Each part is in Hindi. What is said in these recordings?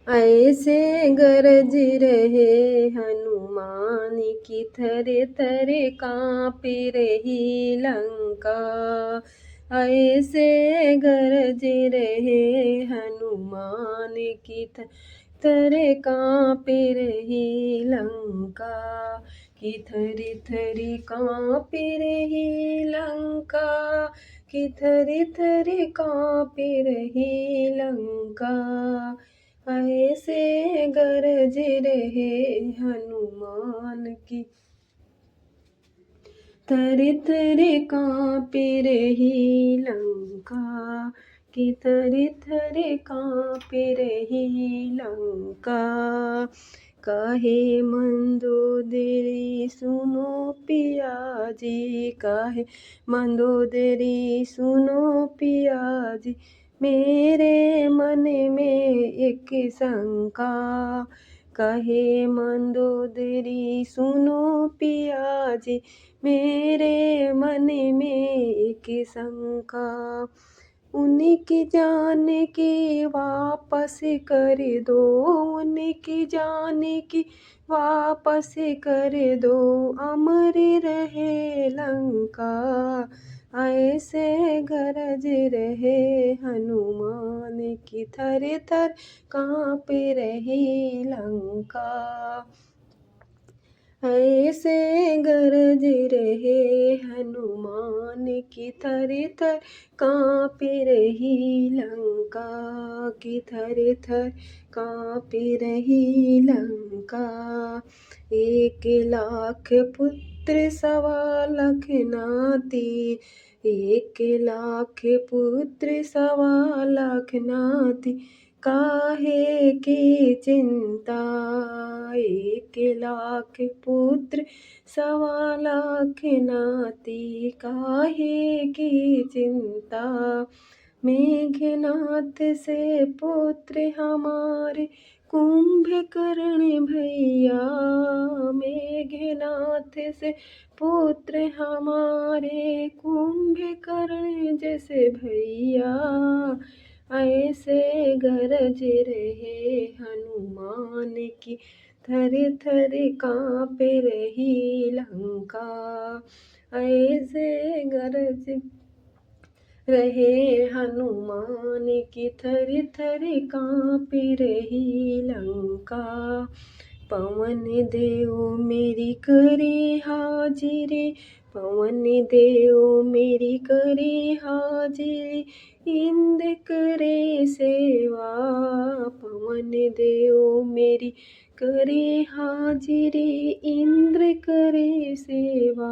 ऐसे गरज रहे हनुमान की थरे थरे काँप रही लंका। ऐसे गरज रहे हनुमान की थरे काँप रही लंका। कि थरी थरी काँप रही लंका। कि थरी थरी काँप रही लंका। ऐसे गरज रहे हनुमान की थरी थरी काँप रही लंका। कि थरी थरी काँप रही लंका। काहे मंदोदरी सुनो पिया जी। काहे मंदोदरी सुनो पिया जी। मेरे मन में एक शंका। काहे मंदोदरी सुनो पिया जी। मेरे मन में एक शंका। उनकी जान की वापस कर दो। उनकी जान की वापस कर दो। अमर रहे लंका। ऐसे गरज रहे हनुमान की थर थर काँप रही लंका। ऐसे गरज रहे हनुमान की थर थर काँप रही लंका। की थर थर काँप रही लंका। 1,00,000 पुत्र 1,15,00,000 नाती। 1,00,000 पुत्र 1,15,00,000 नाती। काहे की चिंता। 1,00,000 पुत्र 1,15,00,000 नाती। काहे की चिंता। मेघनाथ से पुत्र हमारे कुंभकर्ण भैया। मेघनाथ से पुत्र हमारे कुंभकर्ण जैसे भैया। ऐसे गरज रहे हनुमान की थर थर काँप रही लंका। ऐसे गरज रहे हनुमान की थर थर काँप रही लंका। पवन देव मेरी करे हाजिरी। पवन देव मेरी करे हाजिरी। इंद्र करे सेवा। पवन देव मेरी करे हाजिरी। इंद्र करे सेवा।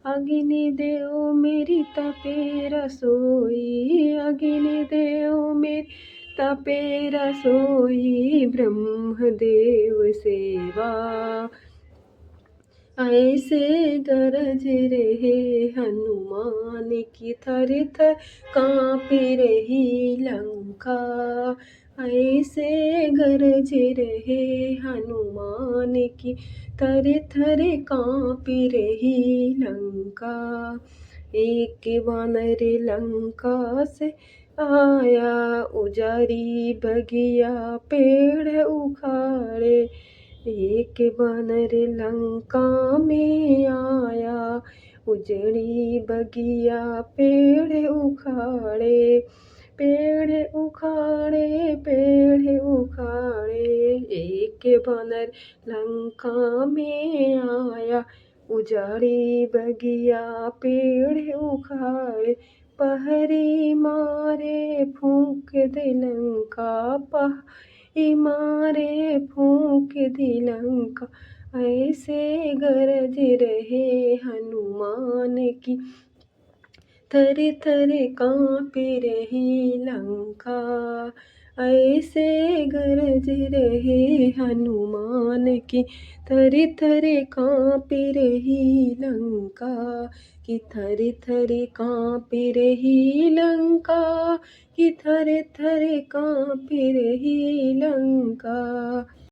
अग्नि देव मेरी तपे रसोई। अग्नि देव मेरी तपे रसोई। ब्रह्मदेव सेवा। ऐसे गरज रहे हनुमान की थर थर काँप रही लंका। ऐसे गरज रहे हनुमान की थर थर काँप रही लंका। एक वानर लंका से आया। उजारी बगिया पेड़ उखाड़े। एक वानर लंका में आया। उजड़ी बगिया पेड़ उखाड़े। पेड़ उखाड़े पेड़ उखाड़े। एक वानर लंका में आया। उजाड़ी बगिया पेड़ उखाड़े। पहरी मारे फूंक दे लंका। पहरी मारे फूंक दे लंका। ऐसे गरज रहे हनुमान की थर थर काँप रही लंका। ऐसे गरज रहे हनुमान की थर थर काँप रही लंका। कि थर थर काँप रही लंका। कि थर थर काँप रही लंका।